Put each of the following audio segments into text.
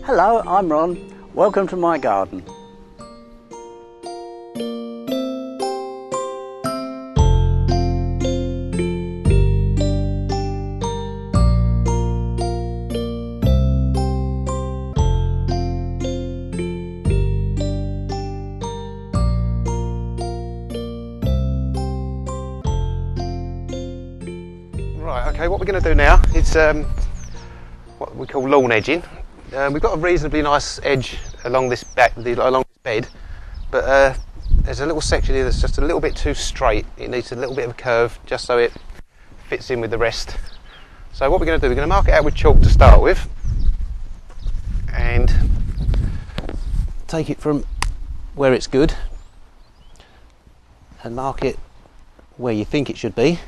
Hello, I'm Ron. Welcome to my garden. Right, okay, what we're going to do now is what we call lawn edging. We've got a reasonably nice edge along this bed, but there's a little section here that's just a little bit too straight. It needs a little bit of a curve just so it fits in with the rest. So what we're going to do, we're going to mark it out with chalk to start with, and take it from where it's good and mark it where you think it should be.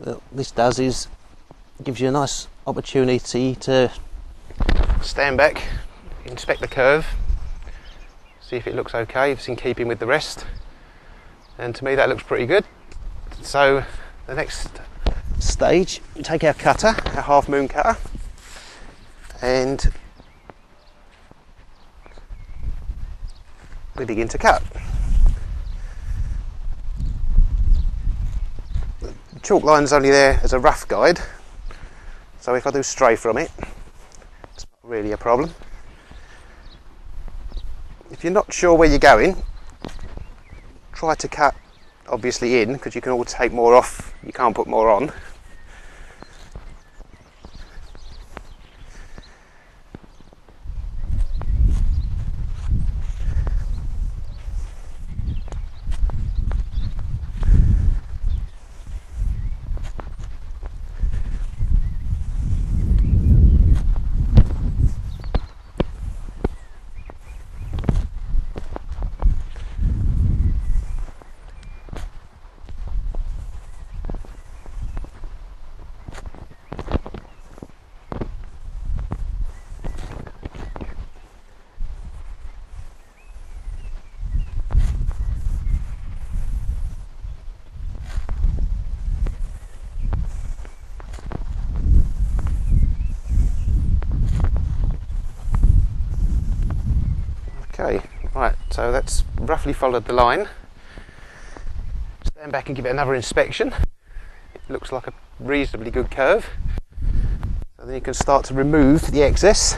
What this does is gives you a nice opportunity to stand back, inspect the curve, see if it looks okay, if it's in keeping with the rest, and to me that looks pretty good. So the next stage, we take our cutter, our half moon cutter, and we begin to cut. The chalk line's only there as a rough guide, so if I do stray from it, it's not really a problem. If you're not sure where you're going, try to cut obviously in, because you can always take more off, you can't put more on. Okay, right, so that's roughly followed the line. Stand back and give it another inspection. It looks like a reasonably good curve. So then you can start to remove the excess.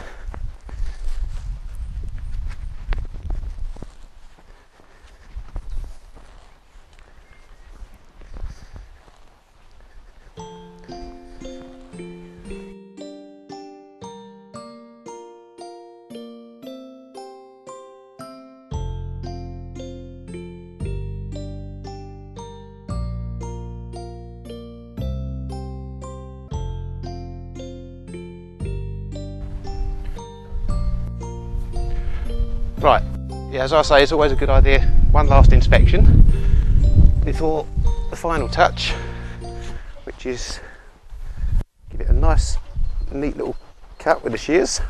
Right, yeah, as I say, it's always a good idea, one last inspection before the final touch, which is give it a nice, neat little cut with the shears.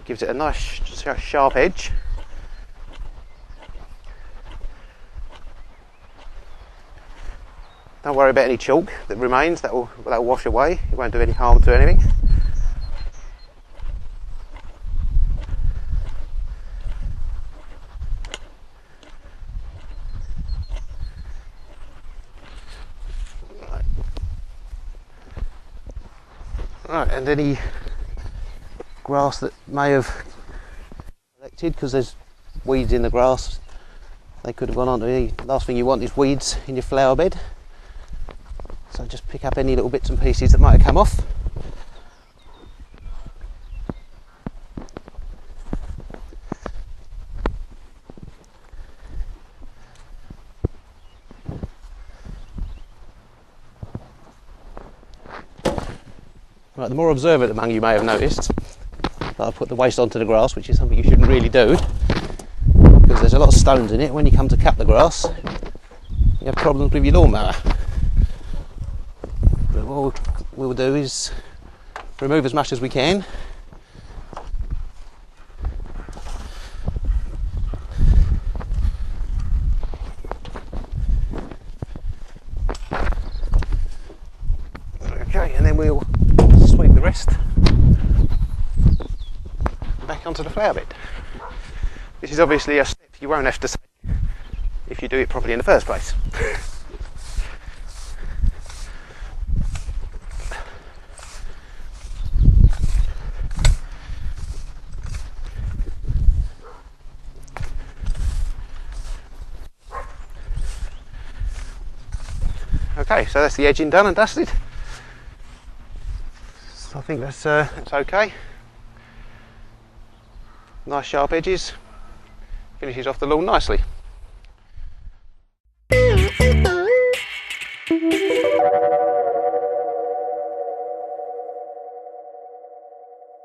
Gives it a nice sharp edge. Don't worry about any chalk that remains, that will wash away, it won't do any harm to anything. Right, and any grass that may have collected, because there's weeds in the grass, they could have gone on to the last thing you want is weeds in your flower bed. So just pick up any little bits and pieces that might have come off. Right, the more observant among you may have noticed that I put the waste onto the grass, which is something you shouldn't really do. there's a lot of stones in it. When you come to cut the grass, you have problems with your lawnmower. But what we'll do is remove as much as we can. Okay, and then we'll sweep the rest back onto the flower bed. This is obviously a step you won't have to take if you do it properly in the first place. Okay, so that's the edging done and dusted. So I think that's okay. Nice sharp edges, finishes off the lawn nicely.